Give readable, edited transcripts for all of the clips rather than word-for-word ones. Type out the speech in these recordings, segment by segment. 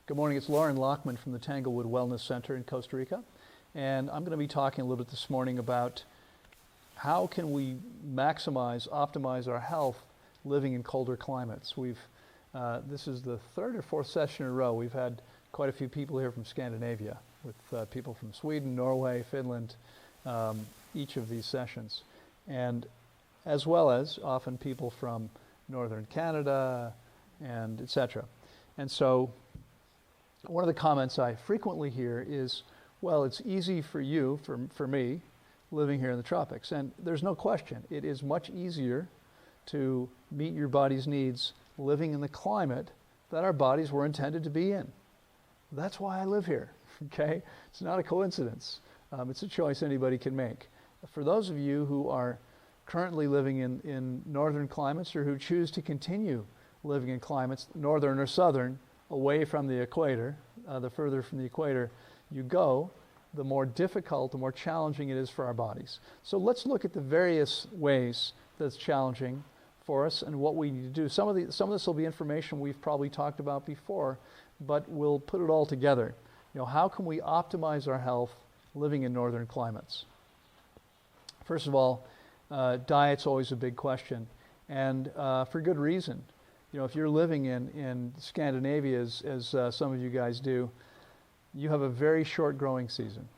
Good morning, it's Loren Lockman from the Tanglewood Wellness Center in Costa Rica. And I'm going to be talking a little bit this morning about how can we maximize, optimize our health living in colder climates. This is the third or fourth session in a row. We've had quite a few people here from Scandinavia, with people from Sweden, Norway, Finland, each of these sessions. And as well as often people from northern Canada and etc. And so one of the comments I frequently hear is, well, it's easy for you, for me, living here in the tropics. And there's no question, it is much easier to meet your body's needs living in the climate that our bodies were intended to be in. That's why I live here, okay? It's not a coincidence. It's a choice anybody can make. For those of you who are currently living in northern climates or who choose to continue living in climates, northern or southern, away from the equator, the further from the equator you go, the more difficult, the more challenging it is for our bodies. So let's look at the various ways that's challenging for us and what we need to do. Some of this will be information we've probably talked about before, but we'll put it all together. How can we optimize our health living in northern climates? First of all, diet's always a big question, and for good reason. If you're living in Scandinavia, as some of you guys do, you have a very short growing season.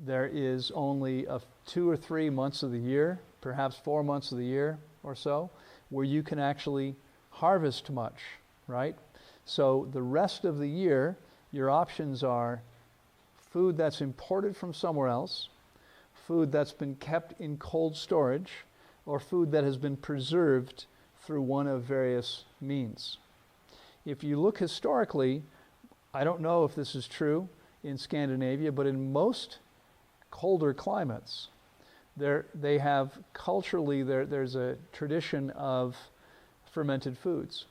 There is only 2 or 3 months of the year, perhaps 4 months of the year or so, where you can actually harvest much, right? So the rest of the year, your options are food that's imported from somewhere else, food that's been kept in cold storage, or food that has been preserved through one of various means. If you look historically, I don't know if this is true in Scandinavia, but in most colder climates, they have culturally, there's a tradition of fermented foods.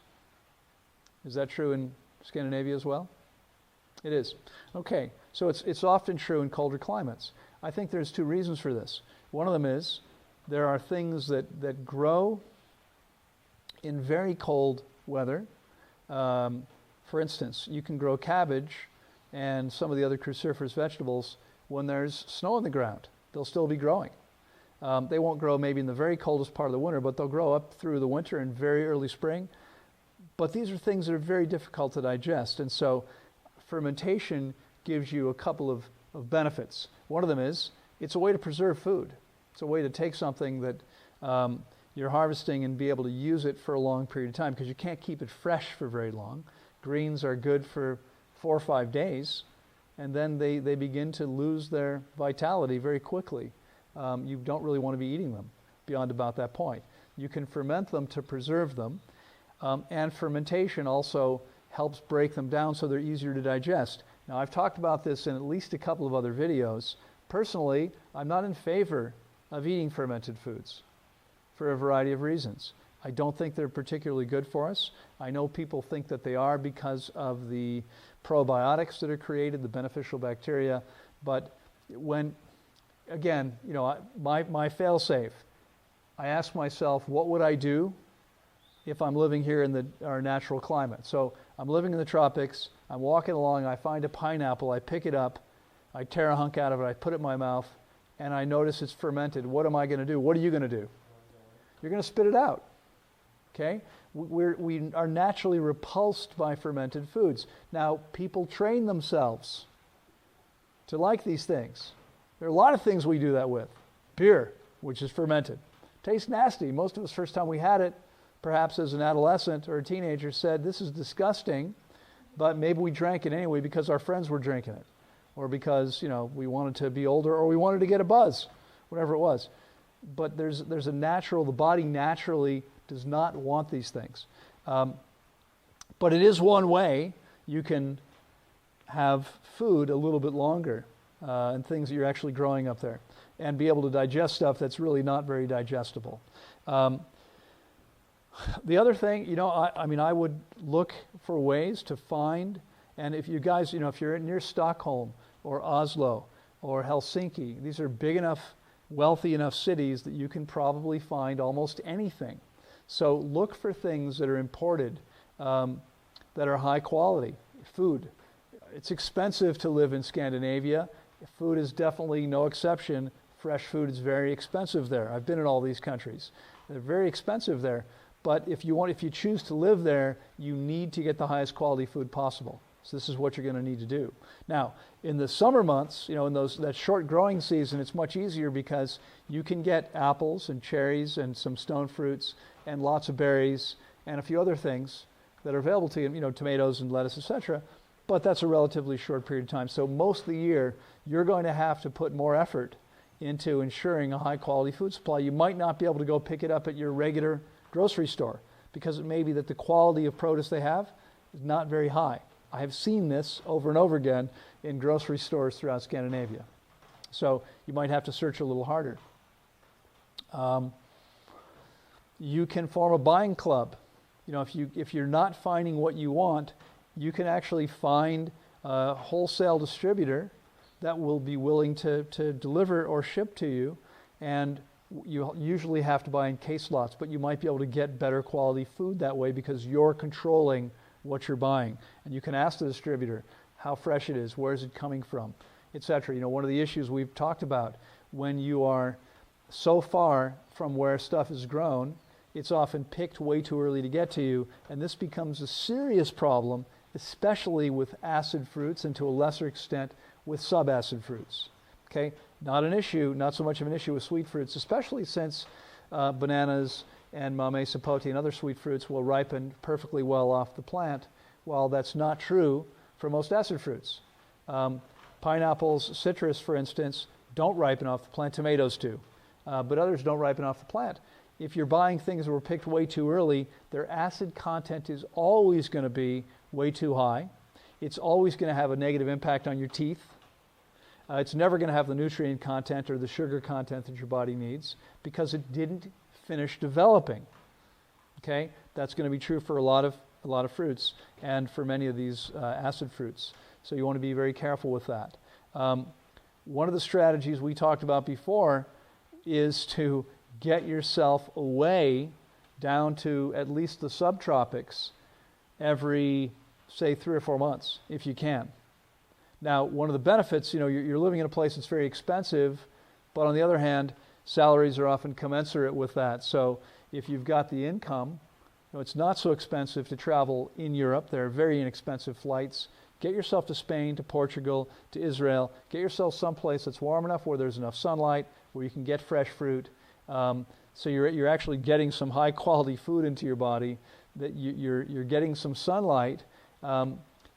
Is that true in Scandinavia as well? It is. Okay, so it's often true in colder climates. I think there's 2 reasons for this. One of them is there are things that grow in very cold weather. For instance, you can grow cabbage and some of the other cruciferous vegetables when there's snow on the ground. They'll still be growing. They won't grow maybe in the very coldest part of the winter, but they'll grow up through the winter and very early spring. But these are things that are very difficult to digest, and so fermentation gives you a couple of benefits. One of them is it's a way to preserve food. It's a way to take something that you're harvesting and be able to use it for a long period of time, because you can't keep it fresh for very long. Greens are good for 4 or 5 days, and then they begin to lose their vitality very quickly. You don't really want to be eating them beyond about that point. You can ferment them to preserve them, and fermentation also helps break them down so they're easier to digest. Now, I've talked about this in at least a couple of other videos. Personally, I'm not in favor of eating fermented foods for a variety of reasons. I don't think they're particularly good for us. I know people think that they are because of the probiotics that are created, the beneficial bacteria, but when, again, my fail-safe, I ask myself, what would I do if I'm living here in our natural climate? So I'm living in the tropics, I'm walking along, I find a pineapple, I pick it up, I tear a hunk out of it, I put it in my mouth, and I notice it's fermented. What am I going to do? What are you going to do? You're going to spit it out, okay? We are naturally repulsed by fermented foods. Now, people train themselves to like these things. There are a lot of things we do that with. Beer, which is fermented. Tastes nasty. Most of us, first time we had it, perhaps as an adolescent or a teenager, said, this is disgusting, but maybe we drank it anyway because our friends were drinking it, or because, we wanted to be older, or we wanted to get a buzz, whatever it was. But there's a natural, the body naturally does not want these things. But it is one way you can have food a little bit longer, and things that you're actually growing up there, and be able to digest stuff that's really not very digestible. The other thing, I would look for ways to find, and if you guys, if you're near Stockholm or Oslo or Helsinki, these are big enough, wealthy enough cities that you can probably find almost anything. So look for things that are imported, that are high quality. Food. It's expensive to live in Scandinavia. Food is definitely no exception. Fresh food is very expensive there. I've been in all these countries. They're very expensive there. But if you choose to live there, you need to get the highest quality food possible. So this is what you're going to need to do. Now, in the summer months, in that short growing season, it's much easier because you can get apples and cherries and some stone fruits and lots of berries and a few other things that are available to you, tomatoes and lettuce, etc. But that's a relatively short period of time. So most of the year, you're going to have to put more effort into ensuring a high quality food supply. You might not be able to go pick it up at your regular grocery store because it may be that the quality of produce they have is not very high. I have seen this over and over again in grocery stores throughout Scandinavia. So you might have to search a little harder. You can form a buying club. If you're not finding what you want, you can actually find a wholesale distributor that will be willing to deliver or ship to you, and you usually have to buy in case lots, but you might be able to get better quality food that way because you're controlling what you're buying. And you can ask the distributor how fresh it is, where is it coming from, etc. One of the issues we've talked about, when you are so far from where stuff is grown, it's often picked way too early to get to you, and this becomes a serious problem, especially with acid fruits and to a lesser extent with subacid fruits. Okay, not so much of an issue with sweet fruits, especially since bananas and mame sapote and other sweet fruits will ripen perfectly well off the plant, while that's not true for most acid fruits. Pineapples, citrus, for instance, don't ripen off the plant. Tomatoes do, but others don't ripen off the plant. If you're buying things that were picked way too early, their acid content is always going to be way too high. It's always going to have a negative impact on your teeth. It's never going to have the nutrient content or the sugar content that your body needs because it didn't finish developing. Okay, that's going to be true for a lot of fruits and for many of these acid fruits. So you want to be very careful with that. One of the strategies we talked about before is to get yourself away down to at least the subtropics every, say, 3 or 4 months, if you can. Now, one of the benefits, you're living in a place that's very expensive, but on the other hand, salaries are often commensurate with that. So if you've got the income, it's not so expensive to travel in Europe. There are very inexpensive flights. Get yourself to Spain, to Portugal, to Israel. Get yourself someplace that's warm enough where there's enough sunlight, where you can get fresh fruit. So you're actually getting some high quality food into your body, that you're getting some sunlight.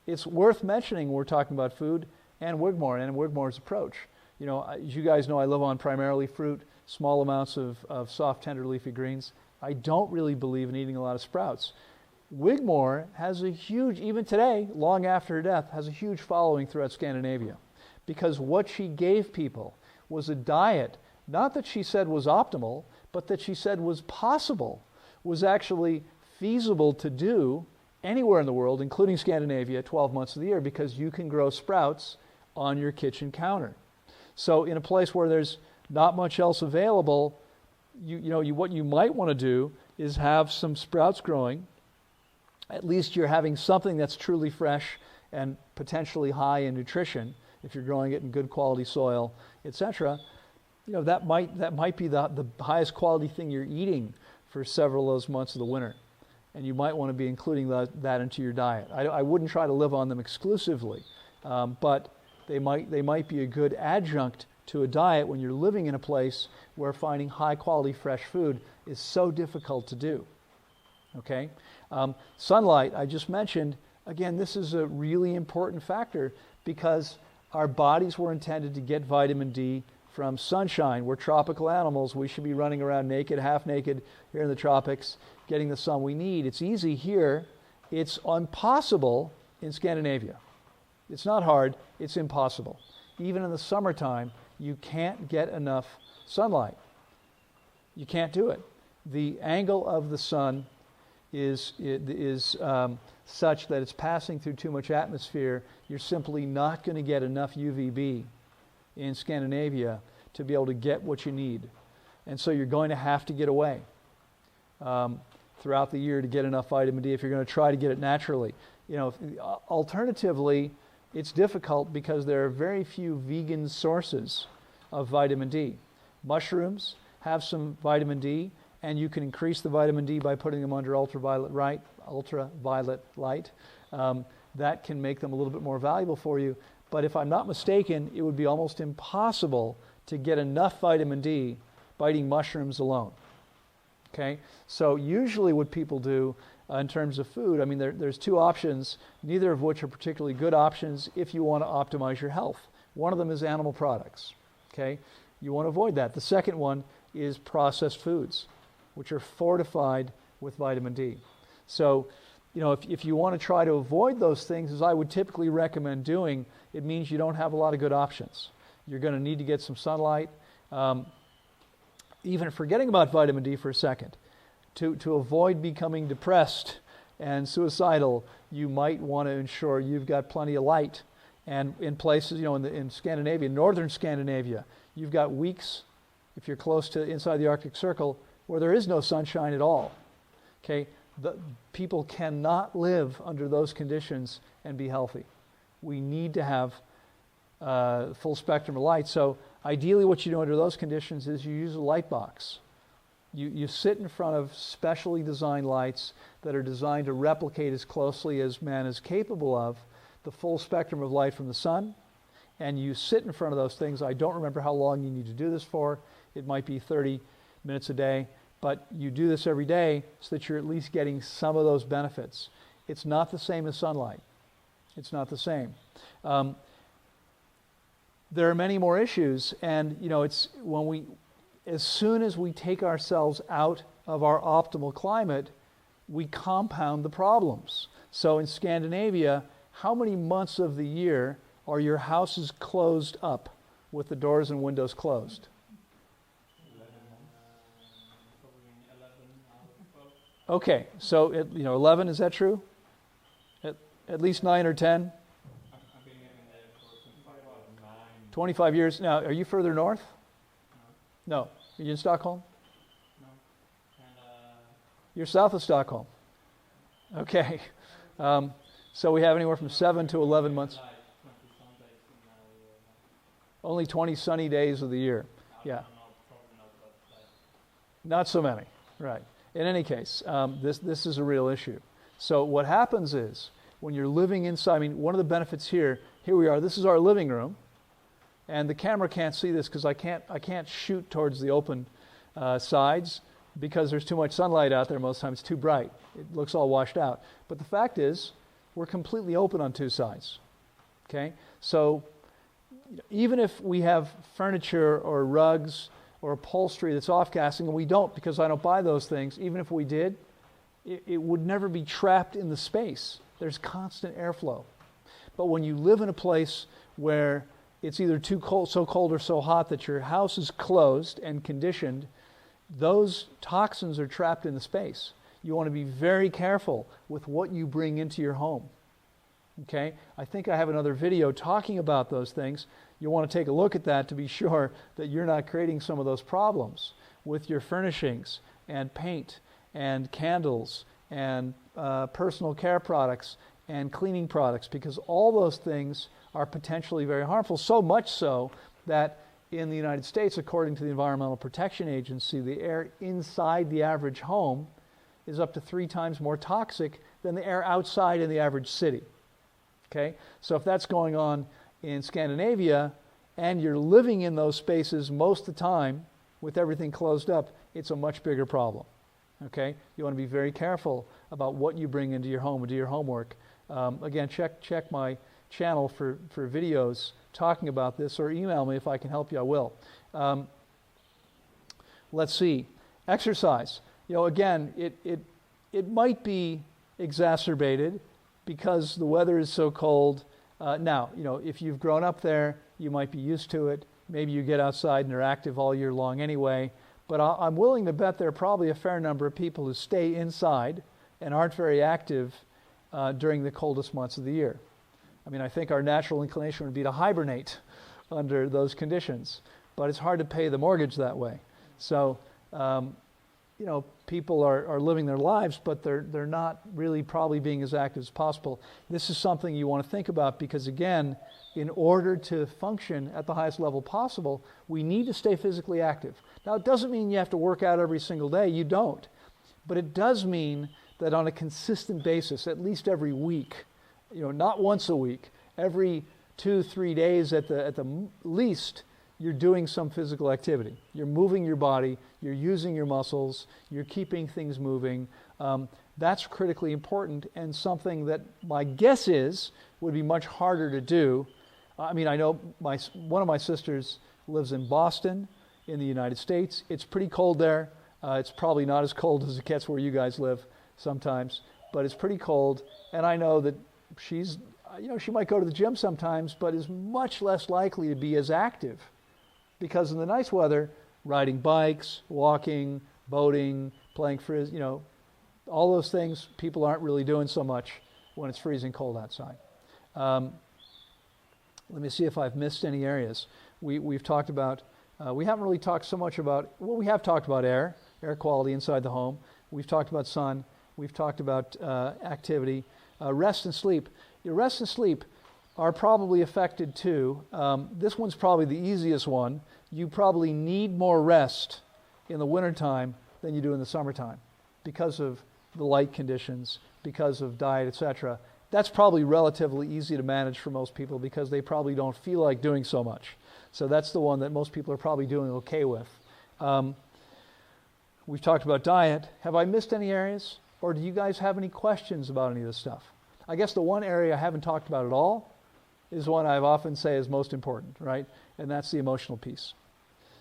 It's worth mentioning when we're talking about food and Wigmore's approach. As you guys know, I live on primarily fruit, small amounts of soft, tender leafy greens. I don't really believe in eating a lot of sprouts. Wigmore has a huge, even today, long after her death, has a huge following throughout Scandinavia, because what she gave people was a diet, not that she said was optimal, but that she said was possible, was actually feasible to do anywhere in the world, including Scandinavia, 12 months of the year, because you can grow sprouts on your kitchen counter. So in a place where there's not much else available, what you might want to do is have some sprouts growing. At least you're having something that's truly fresh and potentially high in nutrition if you're growing it in good quality soil, etc. That might be the highest quality thing you're eating for several of those months of the winter. And you might want to be including that into your diet. I wouldn't try to live on them exclusively, but they might be a good adjunct to a diet when you're living in a place where finding high quality fresh food is so difficult to do. Okay? Sunlight, I just mentioned, again, this is a really important factor because our bodies were intended to get vitamin D from sunshine. We're tropical animals. We should be running around naked, half naked here in the tropics, getting the sun we need. It's easy here. It's impossible in Scandinavia. It's not hard. It's impossible. Even in the summertime, you can't get enough sunlight. You can't do it. The angle of the sun is such that it's passing through too much atmosphere. You're simply not going to get enough UVB in Scandinavia to be able to get what you need. And so you're going to have to get away. throughout the year to get enough vitamin D if you're going to try to get it naturally. Alternatively, it's difficult because there are very few vegan sources of vitamin D. Mushrooms have some vitamin D, and you can increase the vitamin D by putting them under ultraviolet light. That can make them a little bit more valuable for you. But if I'm not mistaken, it would be almost impossible to get enough vitamin D by eating mushrooms alone. Okay? So usually what people do in terms of food, I mean, there's two options, neither of which are particularly good options if you want to optimize your health. One of them is animal products. Okay? You want to avoid that. The second one is processed foods, which are fortified with vitamin D. So, if you want to try to avoid those things, as I would typically recommend doing, it means you don't have a lot of good options. You're going to need to get some sunlight. Even forgetting about vitamin D for a second, to avoid becoming depressed and suicidal, you might want to ensure you've got plenty of light. And in places, in Scandinavia, northern Scandinavia, you've got weeks, if you're close to inside the Arctic Circle, where there is no sunshine at all. Okay? People cannot live under those conditions and be healthy. We need to have full spectrum of light. So ideally what you do under those conditions is you use a light box. You sit in front of specially designed lights that are designed to replicate as closely as man is capable of the full spectrum of light from the sun. And you sit in front of those things. I don't remember how long you need to do this for. It might be 30 minutes a day. But you do this every day so that you're at least getting some of those benefits. It's not the same as sunlight. It's not the same. There are many more issues, and it's as soon as we take ourselves out of our optimal climate, we compound the problems. So in Scandinavia, how many months of the year are your houses closed up with the doors and windows closed? Okay, so 11, is that true? At least 9 or 10? 25 years. Now, are you further north? No. Are you in Stockholm? No. You're south of Stockholm. Okay. So we have anywhere from 7 to 11 months. Only 20 sunny days of the year. Yeah. Not so many. Right. In any case, this is a real issue. So what happens is, when you're living inside, I mean, one of the benefits here we are, this is our living room, and the camera can't see this because I can't shoot towards the open sides because there's too much sunlight out there. Most times it's too bright. It looks all washed out. But the fact is, we're completely open on two sides. Okay? So even if we have furniture or rugs or upholstery that's off-gassing, and we don't because I don't buy those things, even if we did, it would never be trapped in the space. There's constant airflow. But when you live in a place where it's either too cold, so cold or so hot that your house is closed and conditioned, those toxins are trapped in the space. You want to be very careful with what you bring into your home. Okay? I think I have another video talking about those things. You want to take a look at that to be sure that you're not creating some of those problems with your furnishings and paint and candles and personal care products and cleaning products, because all those things are potentially very harmful, so much so that in the United States, according to the Environmental Protection Agency, the air inside the average home is up to 3 times more toxic than the air outside in the average city. Okay? So if that's going on in Scandinavia and you're living in those spaces most of the time with everything closed up, it's a much bigger problem. Okay? You want to be very careful about what you bring into your home and do your homework. Again, check my channel for videos talking about this, or email me if I can help you, I will. Let's see. Exercise. Again, it might be exacerbated because the weather is so cold. Now, if you've grown up there, you might be used to it. Maybe you get outside and are active all year long anyway. But I'm willing to bet there are probably a fair number of people who stay inside and aren't very active during the coldest months of the year. I mean, I think our natural inclination would be to hibernate under those conditions, but it's hard to pay the mortgage that way. So people are living their lives, but they're not really probably being as active as possible. This is something you want to think about because, again, in order to function at the highest level possible, we need to stay physically active. Now, it doesn't mean you have to work out every single day. You don't. But it does mean that on a consistent basis, at least every week, not once a week, every 2-3 days at the least, you're doing some physical activity. You're moving your body, you're using your muscles, you're keeping things moving. That's critically important and something that my guess is would be much harder to do. I know one of my sisters lives in Boston in the United States. It's pretty cold there. It's probably not as cold as it gets where you guys live sometimes, but it's pretty cold. And I know that she might go to the gym sometimes, but is much less likely to be as active. Because in the nice weather, riding bikes, walking, boating, playing frisbee, all those things people aren't really doing so much when it's freezing cold outside. Let me see if I've missed any areas. We've talked about, we haven't really talked so much about, we have talked about air quality inside the home. We've talked about sun. We've talked about activity. Rest and sleep. Rest and sleep are probably affected too. This one's probably the easiest one. You probably need more rest in the wintertime than you do in the summertime because of the light conditions, because of diet, etc. That's probably relatively easy to manage for most people because they probably don't feel like doing so much. So that's the one that most people are probably doing okay with. We've talked about diet. Have I missed any areas? Or do you guys have any questions about any of this stuff? I guess the one area I haven't talked about at all is one I've often say is most important, right? And that's the emotional piece.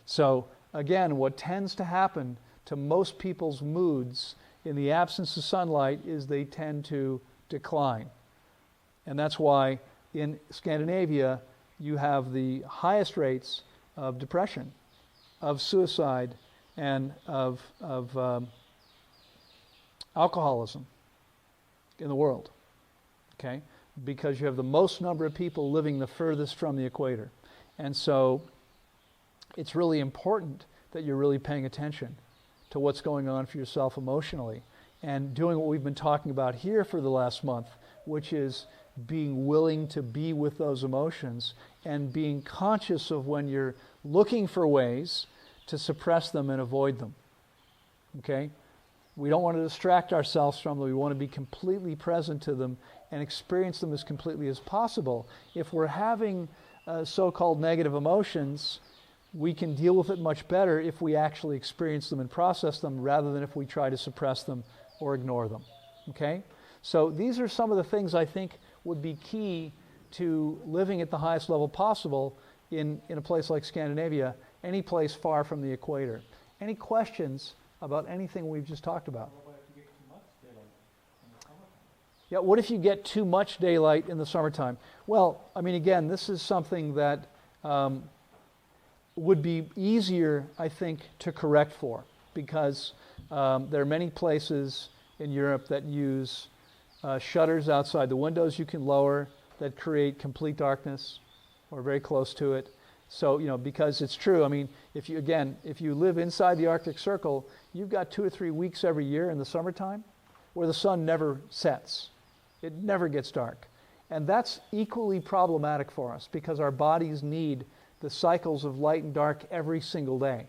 So again, what tends to happen to most people's moods in the absence of sunlight is they tend to decline. And that's why in Scandinavia you have the highest rates of depression, of suicide, and of alcoholism in the world, okay? Because you have the most number of people living the furthest from the equator. And so it's really important that you're really paying attention to what's going on for yourself emotionally and doing what we've been talking about here for the last month, which is being willing to be with those emotions and being conscious of when you're looking for ways to suppress them and avoid them, okay? We don't want to distract ourselves from them. We want to be completely present to them and experience them as completely as possible. If we're having so-called negative emotions, we can deal with it much better if we actually experience them and process them rather than if we try to suppress them or ignore them, okay? So these are some of the things I think would be key to living at the highest level possible in a place like Scandinavia, any place far from the equator. Any questions about anything we've just talked about? Yeah, what if you get too much daylight in the summertime? Well, again, this is something that would be easier, I think, to correct for because there are many places in Europe that use shutters outside the windows you can lower that create complete darkness or very close to it. So, because it's true, if you live inside the Arctic Circle, you've got 2 or 3 weeks every year in the summertime where the sun never sets. It never gets dark. And that's equally problematic for us because our bodies need the cycles of light and dark every single day.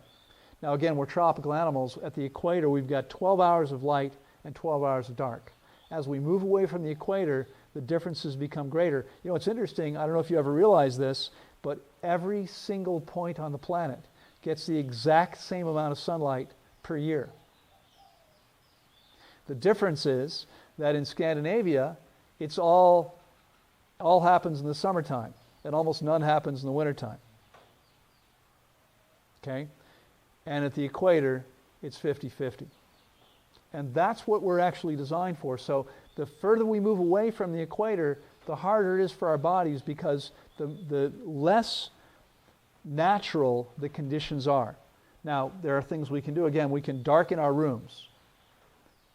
Now, again, we're tropical animals. At the equator, we've got 12 hours of light and 12 hours of dark. As we move away from the equator, the differences become greater. It's interesting, I don't know if you ever realize this, but every single point on the planet gets the exact same amount of sunlight per year. The difference is that in Scandinavia, it's all happens in the summertime, and almost none happens in the wintertime. Okay? And at the equator, it's 50-50. And that's what we're actually designed for. So the further we move away from the equator, the harder it is for our bodies because the less natural the conditions are. Now, there are things we can do. Again, we can darken our rooms.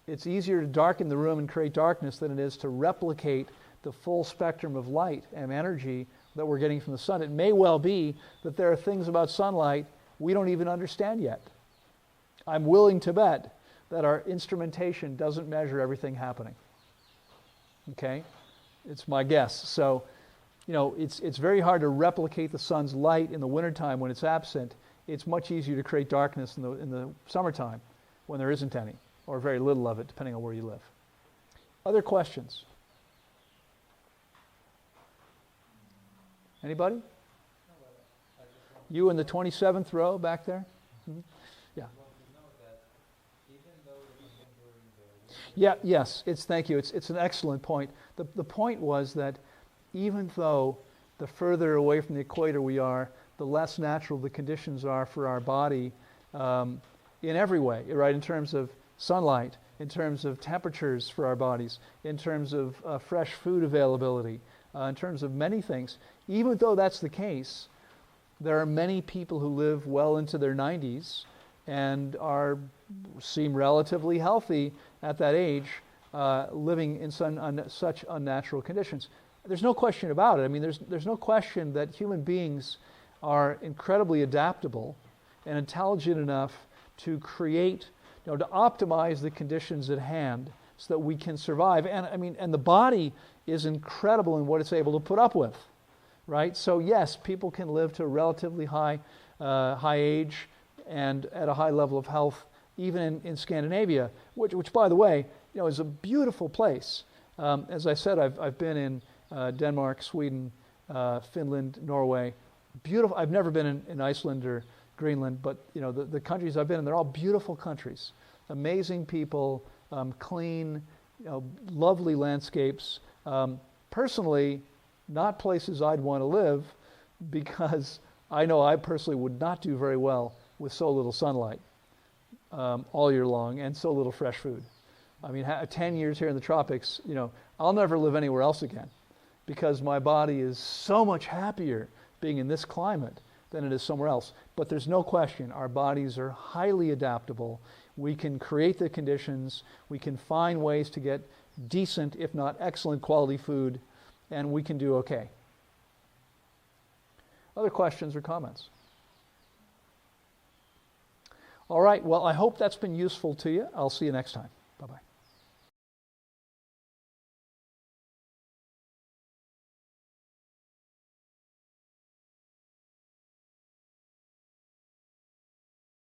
It's easier to darken the room and create darkness than it is to replicate the full spectrum of light and energy that we're getting from the sun. It may well be that there are things about sunlight we don't even understand yet. I'm willing to bet that our instrumentation doesn't measure everything happening. Okay? It's my guess. So, it's very hard to replicate the sun's light in the wintertime when it's absent. It's much easier to create darkness in the summertime when there isn't any, or very little of it, depending on where you live. Other questions? Anybody? You in the 27th row back there? Mm-hmm. Yeah. Yeah, yes, thank you. It's an excellent point. The point was that even though the further away from the equator we are, the less natural the conditions are for our body in every way, right? In terms of sunlight, in terms of temperatures for our bodies, in terms of fresh food availability, in terms of many things. Even though that's the case, there are many people who live well into their 90s and seem relatively healthy at that age, living in such unnatural conditions. There's no question about it. I mean, there's no question that human beings are incredibly adaptable and intelligent enough to create, to optimize the conditions at hand so that we can survive. And the body is incredible in what it's able to put up with, right? So yes, people can live to a relatively high age and at a high level of health, even in Scandinavia, which by the way, is a beautiful place. As I said, I've been in Denmark, Sweden, Finland, Norway. Beautiful. I've never been in Iceland or Greenland, but the countries I've been in, they're all beautiful countries. Amazing people, clean, lovely landscapes. Personally, not places I'd want to live because I know I personally would not do very well with so little sunlight all year long and so little fresh food. I mean, 10 years here in the tropics, I'll never live anywhere else again because my body is so much happier being in this climate than it is somewhere else. But there's no question, our bodies are highly adaptable. We can create the conditions, we can find ways to get decent, if not excellent quality food, and we can do okay. Other questions or comments? All right, well, I hope that's been useful to you. I'll see you next time. Bye-bye.